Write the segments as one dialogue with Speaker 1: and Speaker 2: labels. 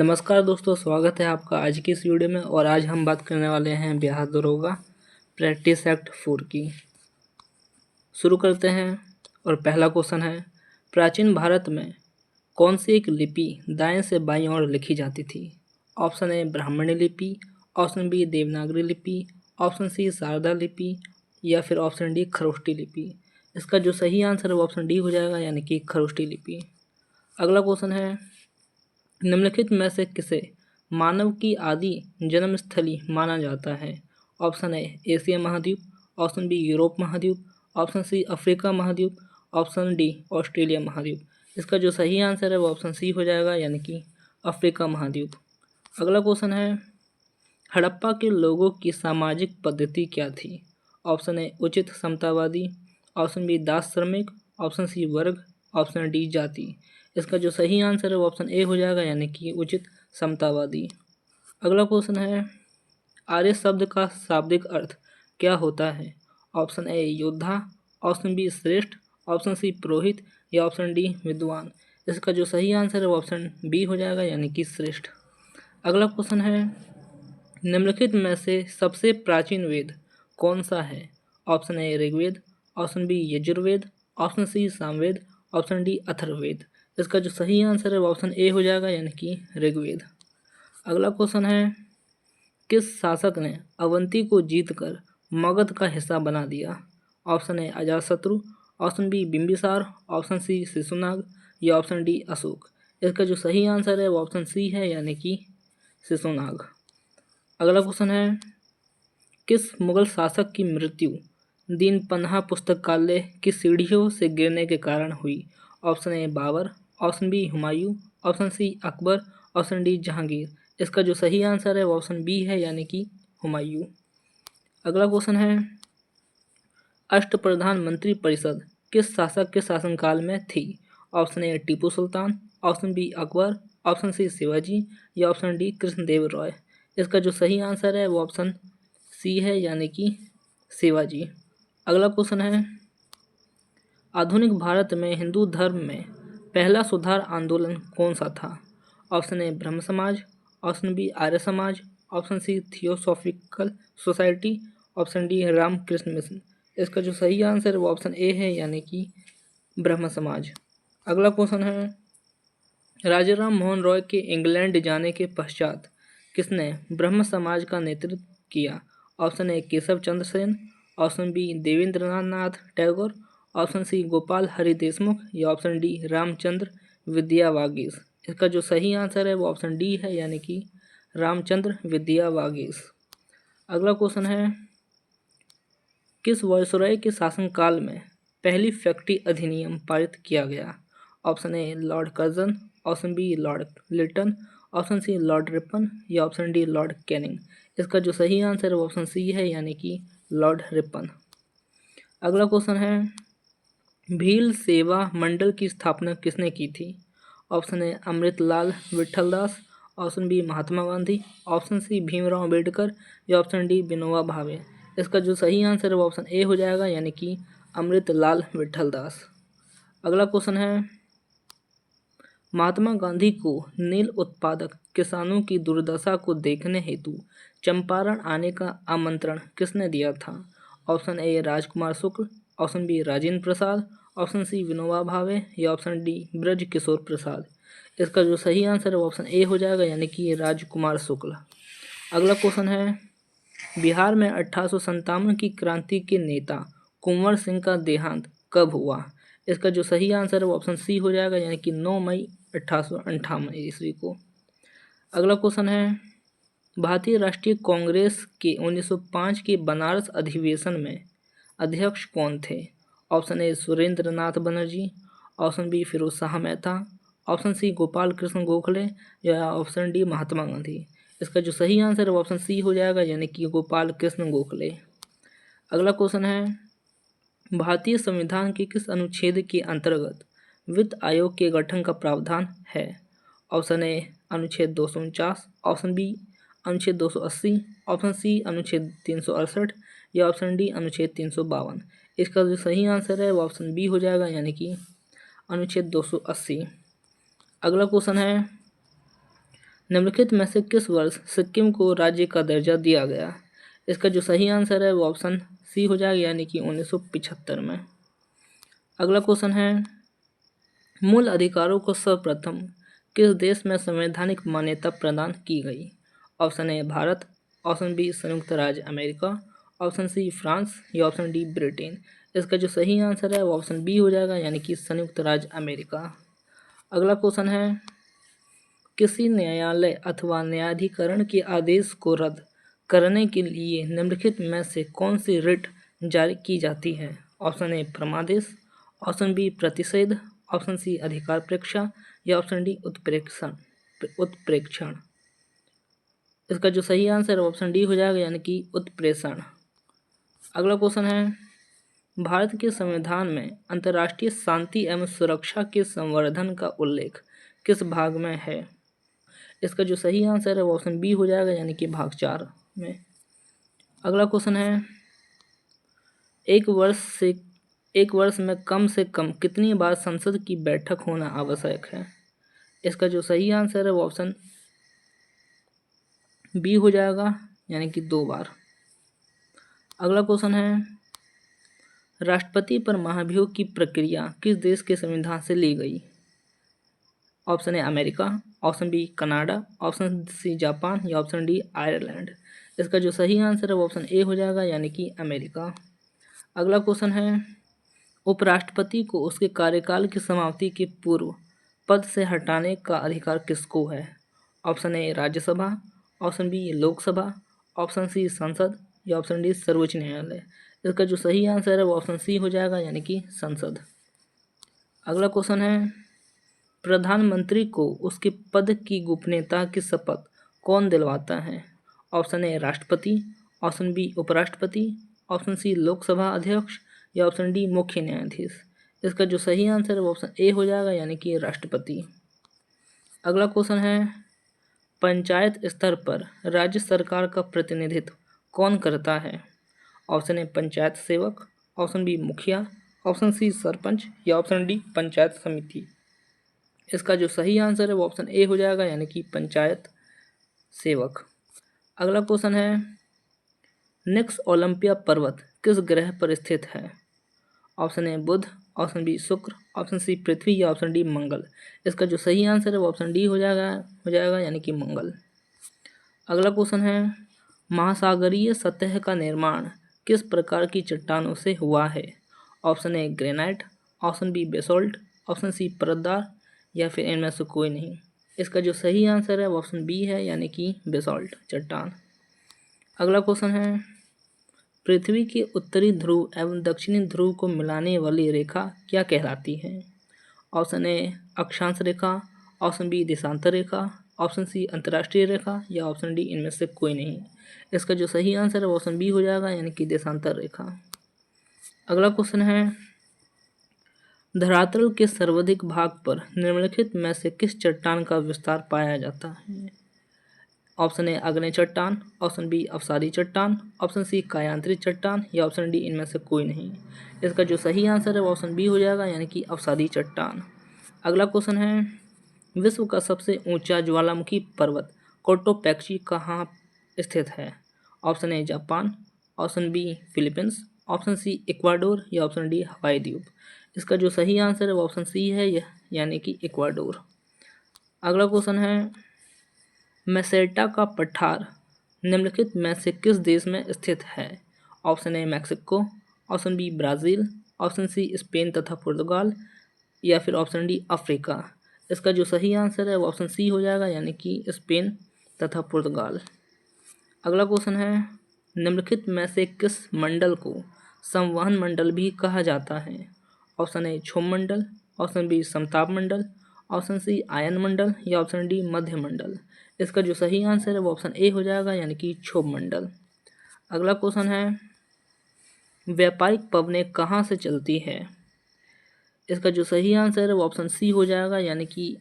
Speaker 1: नमस्कार दोस्तों, स्वागत है आपका आज की इस वीडियो में। और आज हम बात करने वाले हैं बिहार दरोगा प्रैक्टिस एक्ट 4 की। शुरू करते हैं। और पहला क्वेश्चन है, प्राचीन भारत में कौन सी एक लिपि दाएं से बाईं ओर लिखी जाती थी? ऑप्शन ए ब्राह्मणी लिपि, ऑप्शन बी देवनागरी लिपि, ऑप्शन सी शारदा लिपि या फिर ऑप्शन डी खरोष्टी लिपि। इसका जो सही आंसर है वो ऑप्शन डी हो जाएगा, यानी कि खरोष्टी लिपि। अगला क्वेश्चन है, निम्नलिखित में से किसे मानव की आदि जन्मस्थली माना जाता है? ऑप्शन ए एशिया महाद्वीप, ऑप्शन बी यूरोप महाद्वीप, ऑप्शन सी अफ्रीका महाद्वीप, ऑप्शन डी ऑस्ट्रेलिया महाद्वीप। इसका जो सही आंसर है वो ऑप्शन सी हो जाएगा, यानी कि अफ्रीका महाद्वीप। अगला क्वेश्चन है, हड़प्पा के लोगों की सामाजिक पद्धति क्या थी? ऑप्शन ए उचित समतावादी, ऑप्शन बी दास श्रमिक, ऑप्शन सी वर्ग, ऑप्शन डी जाति। इसका जो सही आंसर है वो ऑप्शन ए हो जाएगा, यानी कि उचित समतावादी। अगला क्वेश्चन है, आर्य शब्द का शाब्दिक अर्थ क्या होता है? ऑप्शन ए योद्धा, ऑप्शन बी श्रेष्ठ, ऑप्शन सी पुरोहित या ऑप्शन डी विद्वान। इसका जो सही आंसर है वो ऑप्शन बी हो जाएगा, यानी कि श्रेष्ठ। अगला क्वेश्चन है, निम्नलिखित में से सबसे प्राचीन वेद कौन सा है? Option A Rigveda, option B Yajurveda, option C Samaveda, option D Atharvaveda. इसका जो सही आंसर है वो ऑप्शन ए हो जाएगा, यानी कि ऋग्वेद। अगला क्वेश्चन है, किस शासक ने अवंती को जीतकर मगध का हिस्सा बना दिया? Option A Ajatashatru, option B Bimbisara, option C Shishunaga या ऑप्शन डी अशोक। इसका जो सही आंसर है वो ऑप्शन सी है, यानी कि शिशुनाग। अगला क्वेश्चन है, किस मुगल शासक की मृत्यु दीनपन्हा पुस्तकालय की सीढ़ियों से गिरने के कारण हुई? Option A Babur, option B Humayun, option C Akbar, option D Jahangir. इसका जो सही आंसर है वो ऑप्शन बी है, यानी कि हुमायूं। अगला क्वेश्चन है, अष्टप्रधान मंत्री परिषद किस शासक के शासनकाल में थी? Option A Tipu Sultan, option B Akbar, option C Shivaji या ऑप्शन डी कृष्णदेव राय। इसका जो सही आंसर है वो ऑप्शन सी है, यानी कि शिवाजी। अगला क्वेश्चन है, आधुनिक भारत में हिंदू धर्म में पहला सुधार आंदोलन कौन सा था? ऑप्शन ए ब्रह्म समाज, option B Arya Samaj, option C theosophical society, option D Ramakrishna mission. इसका जो सही आंसर है वो ऑप्शन ए है, यानी कि ब्रह्म समाज। अगला क्वेश्चन है, राजा राम मोहन रॉय के इंग्लैंड जाने के पश्चात किसने ब्रह्म समाज का नेतृत्व किया? Option A Keshav Chandra Sen, option B Debendranath Tagore, option C Gopal Hari Deshmukh या ऑप्शन डी रामचंद्र विद्यावागीश। इसका जो सही आंसर है वो ऑप्शन डी है, यानी कि रामचंद्र विद्यावागीश। अगला क्वेश्चन है, किस वायसरॉय के शासनकाल में पहली फैक्ट्री अधिनियम पारित किया गया? Option A Lord Curzon, option B Lord Lytton, option C Lord Ripon या ऑप्शन डी लॉर्ड कैनिंग। इसका जो सही आंसर है वो ऑप्शन सी है, यानी कि लॉर्ड रिपन। अगला क्वेश्चन है, भील सेवा मंडल की स्थापना किसने की थी? Option A Amritlal Vithaldas, option B Mahatma Gandhi, option C Bhimrao Ambedkar या ऑप्शन डी विनोबा भावे। इसका जो सही आंसर है वो ऑप्शन ए हो जाएगा, यानी कि अमृतलाल विठलदास। अगला क्वेश्चन है, महात्मा गांधी को नील उत्पादक किसानों की दुर्दशा को देखने हेतु चंपारण आने का आमंत्रण किसने दिया था? Option A Rajkumar Shukla, option B Rajendra Prasad, option C Vinoba Bhave या ऑप्शन डी ब्रज किशोर प्रसाद। इसका जो सही आंसर है वो ऑप्शन ए हो जाएगा, यानी कि राजकुमार शुक्ल। अगला क्वेश्चन है, बिहार में 1857 की क्रांति के नेता कुंवर सिंह का देहांत कब हुआ? इसका जो सही आंसर है वो ऑप्शन सी हो जाएगा, यानी कि 9 मई 1858 ईस्वी को। अगला क्वेश्चन है, भारतीय राष्ट्रीय कांग्रेस के 1905 के बनारस अधिवेशन में अध्यक्ष कौन थे? Option A Surendra Nath Banerjee, option B Firoz Shah Mehta, option C Gopal Krishna Gokhale या ऑप्शन डी महात्मा गांधी। इसका जो सही आंसर है वो ऑप्शन सी हो जाएगा, यानी कि गोपाल कृष्ण गोखले। अगला क्वेश्चन है, भारतीय संविधान के किस अनुच्छेद के अंतर्गत वित्त आयोग के गठन का प्रावधान है? ऑप्शन ए अनुच्छेद 249, ऑप्शन बी अनुच्छेद 280, ऑप्शन सी अनुच्छेद 368 या ऑप्शन डी अनुच्छेद 352। इसका जो सही आंसर है वो ऑप्शन बी हो जाएगा, यानी कि अनुच्छेद 280। अगला क्वेश्चन है, निम्नलिखित में से किस वर्ष सिक्किम को राज्य का दर्जा दिया गया? इसका जो सही आंसर है वो ऑप्शन सी हो जाएगा, यानी कि 1975 में। अगला क्वेश्चन है, मूल अधिकारों को सर्वप्रथम किस देश में संवैधानिक मान्यता प्रदान की गई? Option A Bharat, option B संयुक्त राज्य अमेरिका, ऑप्शन सी फ्रांस या ऑप्शन डी ब्रिटेन। इसका जो सही आंसर है वो ऑप्शन बी हो जाएगा, यानी कि संयुक्त राज्य अमेरिका। अगला क्वेश्चन है, किसी न्यायालय अथवा न्यायाधिकरण के आदेश को रद्द करने के लिए निम्नलिखित में से कौन सी रिट जारी की जाती है? ऑप्शन ए परमादेश, ऑप्शन बी प्रतिषेध, ऑप्शन सी अधिकार प्रेक्षा या ऑप्शन डी उत्प्रेक्षण। इसका जो सही आंसर है ऑप्शन डी हो जाएगा, यानी कि उत्प्रेषण। अगला क्वेश्चन है, भारत के संविधान में अंतर्राष्ट्रीय शांति एवं सुरक्षा के संवर्धन का उल्लेख किस भाग में है? इसका जो सही आंसर है वो ऑप्शन बी हो जाएगा, यानी कि भाग 4 में। अगला क्वेश्चन है, एक वर्ष में कम से कम कितनी बार संसद की बैठक होना आवश्यक है? इसका जो सही आंसर है वो ऑप्शन बी हो जाएगा, यानी कि 2 बार। अगला क्वेश्चन है, राष्ट्रपति पर महाभियोग की प्रक्रिया किस देश के संविधान से ली गई? Option A America, option B Canada, option C Japan या ऑप्शन डी आयरलैंड। इसका जो सही आंसर है वो ऑप्शन ए हो जाएगा, यानी कि अमेरिका। अगला क्वेश्चन है, उपराष्ट्रपति को उसके कार्यकाल की समाप्ति के पूर्व पद से हटाने का अधिकार किसको है? Option A Rajya Sabha, option B Lok Sabha, option C संसद या ऑप्शन डी सर्वोच्च न्यायालय। इसका जो सही आंसर है वो ऑप्शन सी हो जाएगा, यानी कि संसद। अगला क्वेश्चन है, प्रधानमंत्री को उसके पद की गोपनीयता की शपथ कौन दिलवाता है? ऑप्शन ए राष्ट्रपति, ऑप्शन बी उपराष्ट्रपति, ऑप्शन सी लोकसभा अध्यक्ष या ऑप्शन डी मुख्य न्यायाधीश। इसका जो सही आंसर है वो ऑप्शन ए हो जाएगा, यानी कि राष्ट्रपति। अगला क्वेश्चन है, पंचायत स्तर पर राज्य सरकार का प्रतिनिधित्व कौन करता है? ऑप्शन ए पंचायत सेवक, ऑप्शन बी मुखिया, ऑप्शन सी सरपंच या ऑप्शन डी पंचायत समिति। इसका जो सही आंसर है वो ऑप्शन ए हो जाएगा, यानी कि पंचायत सेवक। अगला क्वेश्चन है, निक्स ओलंपिया पर्वत किस ग्रह पर स्थित है? ऑप्शन ए बुध, ऑप्शन बी शुक्र, ऑप्शन सी पृथ्वी या ऑप्शन डी मंगल। इसका जो सही आंसर है वो ऑप्शन डी हो जाएगा, यानी कि मंगल। अगला क्वेश्चन है, महासागरीय सतह का निर्माण किस प्रकार की चट्टानों से हुआ है? Option A granite, option B basalt, option C परतदार या फिर इनमें से कोई नहीं। इसका जो सही आंसर है वो ऑप्शन बी है, यानी कि बेसोल्ट चट्टान। अगला क्वेश्चन है, पृथ्वी के उत्तरी ध्रुव एवं दक्षिणी ध्रुव को मिलाने वाली रेखा क्या कहलाती है? ऑप्शन ए अक्षांश रेखा, ऑप्शन बी देशांतर रेखा, ऑप्शन सी अंतर्राष्ट्रीय रेखा या ऑप्शन डी इनमें से कोई नहीं। इसका जो सही आंसर है वो ऑप्शन बी हो जाएगा, यानी कि देशांतर रेखा। अगला क्वेश्चन है, धरातल के सर्वाधिक भाग पर निम्नलिखित में से किस चट्टान का विस्तार पाया जाता है? ऑप्शन ए आग्नेय चट्टान, ऑप्शन बी अवसादी चट्टान, ऑप्शन सी कायांतरित चट्टान या ऑप्शन डी इनमें से कोई नहीं। इसका जो सही आंसर है वो ऑप्शन बी हो जाएगा, यानी कि अवसादी चट्टान। अगला क्वेश्चन है, विश्व का सबसे ऊंचा ज्वालामुखी पर्वत कोटोपैक्सी कहाँ स्थित है? Option A Japan, option B Philippines, option C Ecuador या ऑप्शन डी हवाई द्वीप। इसका जो सही आंसर है वो ऑप्शन सी है, यानी कि इक्वाडोर। अगला क्वेश्चन है, मेसेटा का पठार निम्नलिखित में से किस देश में स्थित है? Option A Mexico, option B Brazil, option C Spain तथा पुर्तगाल या फिर ऑप्शन डी अफ्रीका। इसका जो सही आंसर है वो ऑप्शन सी हो जाएगा, यानी कि स्पेन तथा पुर्तगाल। अगला क्वेश्चन है, निम्नलिखित में से किस मंडल को संवहन मंडल भी कहा जाता है? ऑप्शन ए क्षोभ मंडल, ऑप्शन बी समताप मंडल, ऑप्शन सी आयन मंडल या ऑप्शन डी मध्य मंडल। इसका जो सही आंसर है वो ऑप्शन ए हो जाएगा, यानी कि क्षोभ मंडल। अगला क्वेश्चन है, व्यापारिक पवनें कहाँ से चलती है? इसका जो सही आंसर है वो ऑप्शन सी हो जाएगा, यानी कि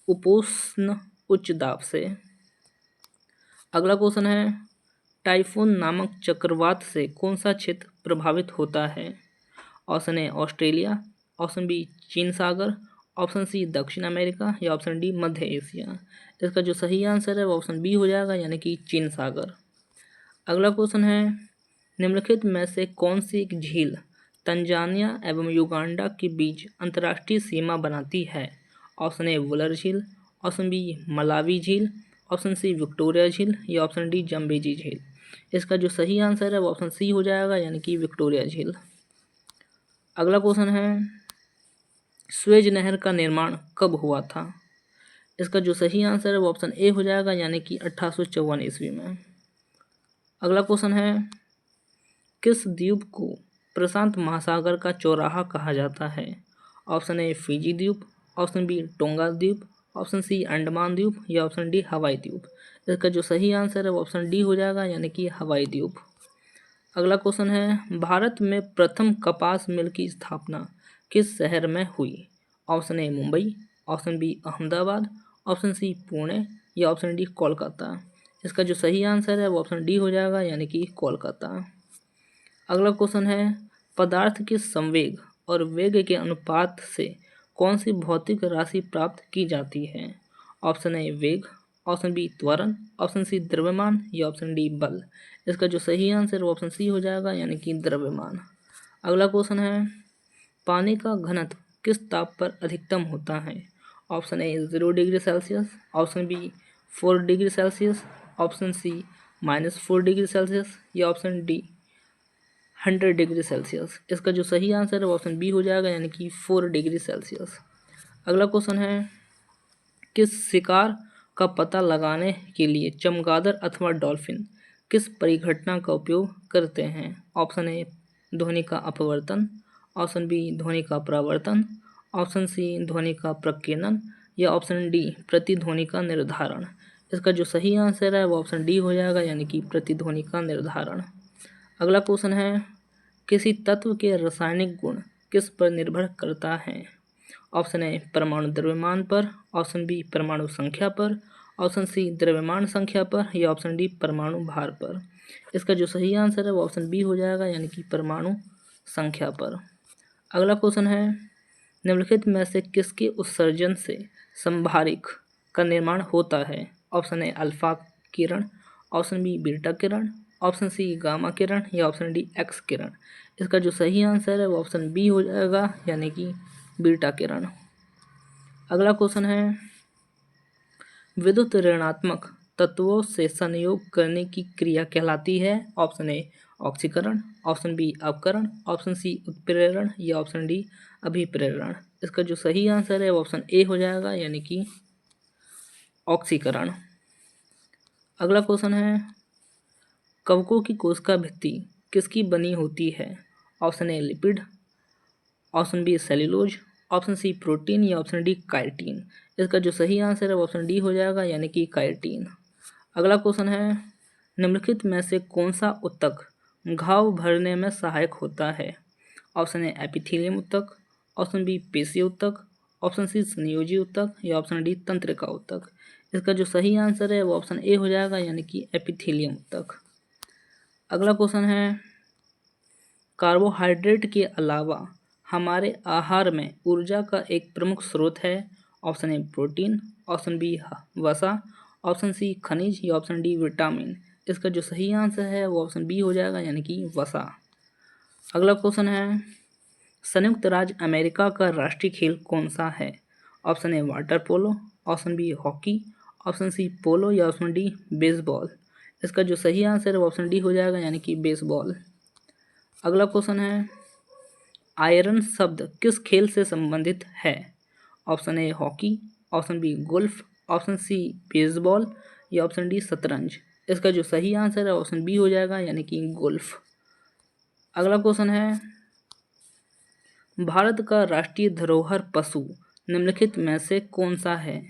Speaker 1: उपोष्ण उच्च दाब से। अगला क्वेश्चन है, टाइफून नामक चक्रवात से कौन सा क्षेत्र प्रभावित होता है? Option A Australia, option B चीन सागर, ऑप्शन सी दक्षिण अमेरिका या ऑप्शन डी मध्य एशिया। इसका जो सही आंसर है वो ऑप्शन बी हो जाएगा, यानी कि चीन सागर। अगला क्वेश्चन है, निम्नलिखित में से कौन सी एक झील तंजानिया एवं युगांडा के बीच अंतर्राष्ट्रीय सीमा बनाती है? ऑप्शन ए वुलर झील, ऑप्शन बी मलावी झील, ऑप्शन सी विक्टोरिया झील या ऑप्शन डी जम्बेजी झील। इसका जो सही आंसर है वो ऑप्शन सी हो जाएगा, यानी कि विक्टोरिया झील। अगला क्वेश्चन है, स्वेज नहर का निर्माण कब हुआ था? इसका जो सही आंसर है वो ऑप्शन ए हो जाएगा, यानी कि 1854 ईस्वी में। अगला क्वेश्चन है, किस द्वीप को प्रशांत महासागर का चौराहा कहा जाता है? ऑप्शन ए फिजी द्वीप, ऑप्शन बी टोंगा द्वीप, ऑप्शन सी अंडमान द्वीप या ऑप्शन डी हवाई द्वीप। इसका जो सही आंसर है वो ऑप्शन डी हो जाएगा, यानी कि हवाई द्वीप। अगला क्वेश्चन है, भारत में प्रथम कपास मिल की स्थापना किस शहर में हुई? Option A Mumbai, option B Ahmedabad, option C Pune या ऑप्शन डी कोलकाता। इसका जो सही आंसर है वो ऑप्शन डी हो जाएगा, यानी कि कोलकाता। अगला क्वेश्चन है, पदार्थ के संवेग और वेग के अनुपात से कौन सी भौतिक राशि प्राप्त की जाती है? ऑप्शन ए वेग, ऑप्शन बी त्वरण, ऑप्शन सी द्रव्यमान या ऑप्शन डी बल। इसका जो सही आंसर वो ऑप्शन सी हो जाएगा, यानी कि द्रव्यमान। अगला क्वेश्चन है, पानी का घनत्व किस ताप पर अधिकतम होता है? Option A 0 degree Celsius, option B 4 degree Celsius, option C -4 degree Celsius या ऑप्शन डी 100 डिग्री सेल्सियस। इसका जो सही आंसर है वो ऑप्शन बी हो जाएगा, यानी कि 4 डिग्री सेल्सियस। अगला क्वेश्चन है, किस शिकार का पता लगाने के लिए चमगादड़ अथवा डॉल्फिन किस परिघटना का उपयोग करते हैं? ऑप्शन ए ध्वनि का अपवर्तन, ऑप्शन बी ध्वनि का परावर्तन, ऑप्शन सी ध्वनि का प्रकीर्णन या ऑप्शन डी प्रतिध्वनि का निर्धारण। इसका जो सही आंसर है वो ऑप्शन डी हो जाएगा, यानी कि प्रतिध्वनि का निर्धारण। अगला क्वेश्चन है, किसी तत्व के रासायनिक गुण किस पर निर्भर करता है? ऑप्शन ए परमाणु द्रव्यमान पर, ऑप्शन बी परमाणु संख्या पर, ऑप्शन सी द्रव्यमान संख्या पर या ऑप्शन डी परमाणु भार पर। इसका जो सही आंसर है वो ऑप्शन बी हो जाएगा, यानी कि परमाणु संख्या पर। अगला क्वेश्चन है, निम्नलिखित में से किसके उत्सर्जन से संभारिक का निर्माण होता है? ऑप्शन ए अल्फा किरण, ऑप्शन बी बीटा किरण, ऑप्शन सी गामा किरण या ऑप्शन डी एक्स किरण। इसका जो सही आंसर है वो ऑप्शन बी हो जाएगा, यानी कि बीटा किरण। अगला क्वेश्चन है, विद्युत ऋणात्मक तत्वों से संयोग करने की क्रिया कहलाती है? ऑप्शन ए ऑक्सीकरण, ऑप्शन बी अपकरण, ऑप्शन सी उत्प्रेरण या ऑप्शन डी अभिप्रेरण। इसका जो सही आंसर है वो ऑप्शन ए हो जाएगा, यानी कि ऑक्सीकरण। अगला क्वेश्चन है, कवकों की कोशिका भित्ति किसकी बनी होती है? Option A lipid, option B cellulose, option C protein या ऑप्शन डी काइटिन। इसका जो सही आंसर है वो ऑप्शन डी हो जाएगा, यानी कि काइटिन। अगला क्वेश्चन है, निम्नलिखित में से कौन सा ऊतक घाव भरने में सहायक होता है? ऑप्शन ए एपिथेलियम ऊतक, ऑप्शन बी पेशी ऊतक, ऑप्शन सी संयोजी ऊतक या ऑप्शन डी तंत्रिका ऊतक। इसका जो सही आंसर है वो ऑप्शन ए हो जाएगा, यानी कि एपिथेलियम ऊतक। अगला क्वेश्चन है, कार्बोहाइड्रेट के अलावा हमारे आहार में ऊर्जा का एक प्रमुख स्रोत है? Option A protein, option B वसा, ऑप्शन सी खनिज या ऑप्शन डी विटामिन। इसका जो सही आंसर है वो ऑप्शन बी हो जाएगा, यानी कि वसा। अगला क्वेश्चन है, संयुक्त राज्य अमेरिका का राष्ट्रीय खेल कौन सा है? Option A water polo, option B hockey, option C polo या ऑप्शन डी बेसबॉल। इसका जो सही आंसर है वो ऑप्शन डी हो जाएगा, यानी कि बेसबॉल। अगला क्वेश्चन है, आयरन शब्द किस खेल से संबंधित है? Option A hockey, option B golf, option C baseball या ऑप्शन डी शतरंज। इसका जो सही आंसर है ऑप्शन बी हो जाएगा, यानी कि गोल्फ। अगला क्वेश्चन है, भारत का राष्ट्रीय धरोहर पशु निम्नलिखित में से कौन सा है?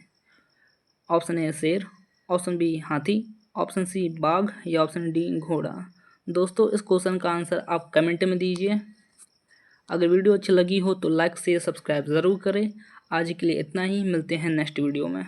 Speaker 1: ऑप्शन ए शेर, ऑप्शन बी हाथी, ऑप्शन सी बाघ या ऑप्शन डी घोड़ा। दोस्तों इस क्वेश्चन का आंसर आप कमेंट में दीजिए। अगर वीडियो अच्छी लगी हो तो लाइक शेयर सब्सक्राइब ज़रूर करें। आज के लिए इतना ही, मिलते हैं नेक्स्ट वीडियो में।